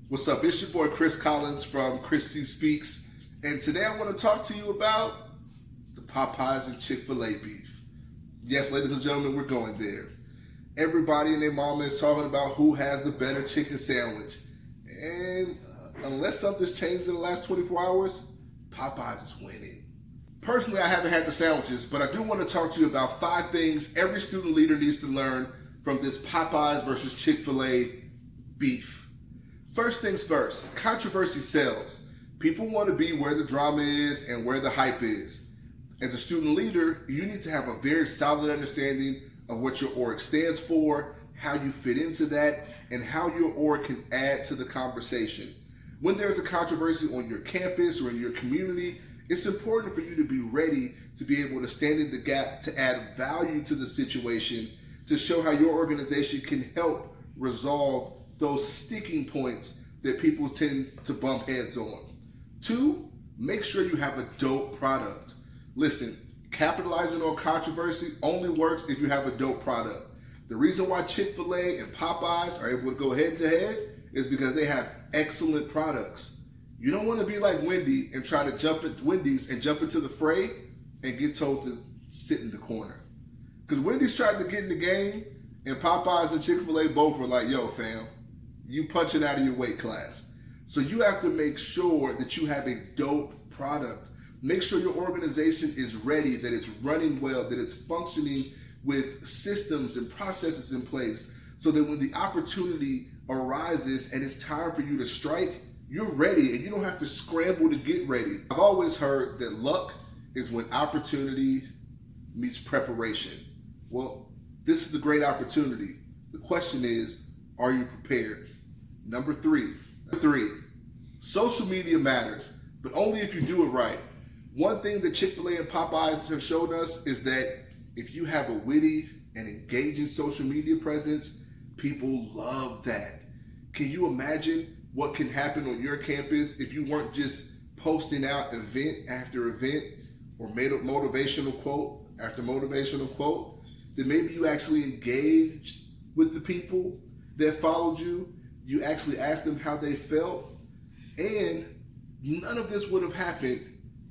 What's up? It's your boy Chris Collins from Chris C Speaks, and today I want to talk to you about the Popeyes and Chick-fil-A beef. Yes, ladies and gentlemen, we're going there. Everybody and their mama is talking about who has the better chicken sandwich, and unless something's changed in the last 24 hours, Popeyes is winning. Personally, I haven't had the sandwiches, but I do want to talk to you about 5 things every student leader needs to learn from this Popeyes versus Chick-fil-A beef. First things first, controversy sells. People want to be where the drama is and where the hype is. As a student leader, you need to have a very solid understanding of what your org stands for, how you fit into that, and how your org can add to the conversation. When there's a controversy on your campus or in your community, it's important for you to be ready to be able to stand in the gap to add value to the situation, to show how your organization can help resolve those sticking points that people tend to bump heads on. 2, make sure you have a dope product. Listen, capitalizing on controversy only works if you have a dope product. The reason why Chick-fil-A and Popeyes are able to go head to head is because they have excellent products. You don't want to be like Wendy and try to jump at Wendy's and jump into the fray and get told to sit in the corner. Because Wendy's tried to get in the game and Popeyes and Chick-fil-A both were like, yo fam, you punching out of your weight class. So you have to make sure that you have a dope product. Make sure your organization is ready, that it's running well, that it's functioning with systems and processes in place so that when the opportunity arises and it's time for you to strike, you're ready and you don't have to scramble to get ready. I've always heard that luck is when opportunity meets preparation. Well, this is the great opportunity. The question is, are you prepared? Number 3, social media matters, but only if you do it right. One thing that Chick-fil-A and Popeyes have showed us is that if you have a witty and engaging social media presence, people love that. Can you imagine what can happen on your campus if you weren't just posting out event after event or made a motivational quote after motivational quote, that maybe you actually engaged with the people that followed you, you actually asked them how they felt, and none of this would have happened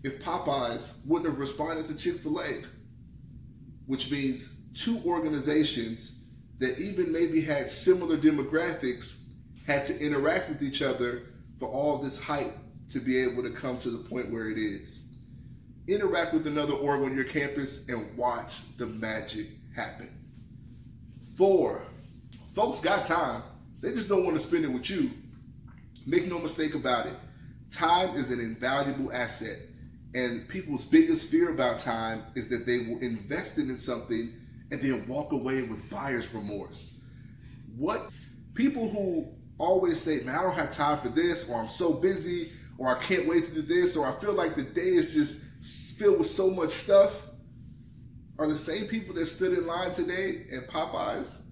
if Popeyes wouldn't have responded to Chick-fil-A, which means 2 organizations that even maybe had similar demographics had to interact with each other for all this hype to be able to come to the point where it is. Interact with another org on your campus and watch the magic happen. 4, folks got time. They just don't want to spend it with you. Make no mistake about it. Time is an invaluable asset. And people's biggest fear about time is that they will invest it in something and then walk away with buyer's remorse. What people who always say, man, I don't have time for this, or I'm so busy, or I can't wait to do this, or I feel like the day is just filled with so much stuff, are the same people that stood in line today at Popeyes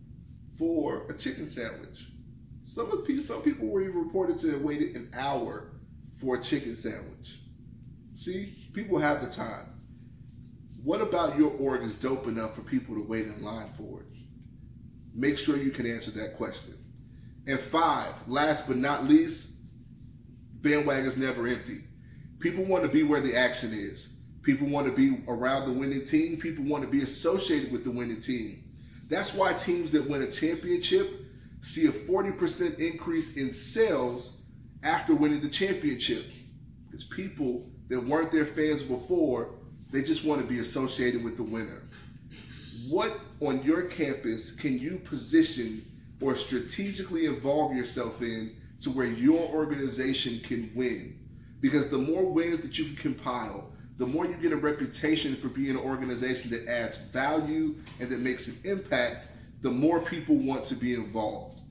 for a chicken sandwich. Some people were even reported to have waited an hour for a chicken sandwich. See, people have the time. What about your org is dope enough for people to wait in line for it? Make sure you can answer that question. And 5, last but not least, bandwagon's never empty. People want to be where the action is. People want to be around the winning team. People want to be associated with the winning team. That's why teams that win a championship see a 40% increase in sales after winning the championship. It's people that weren't their fans before, they just want to be associated with the winner. What on your campus can you position or strategically involve yourself in to where your organization can win? Because the more wins that you can compile, the more you get a reputation for being an organization that adds value and that makes an impact, the more people want to be involved.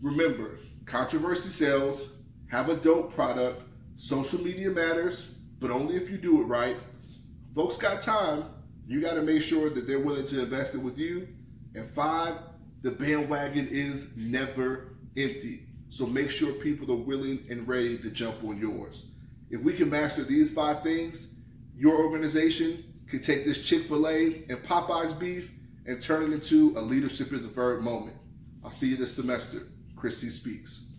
Remember, controversy sells, have a dope product, social media matters, but only if you do it right. Folks got time, you got to make sure that they're willing to invest it with you. And 5, the bandwagon is never empty. So make sure people are willing and ready to jump on yours. If we can master these 5 things, your organization can take this Chick-fil-A and Popeyes beef and turn it into a leadership is a verb moment. I'll see you this semester. Chris C Speaks.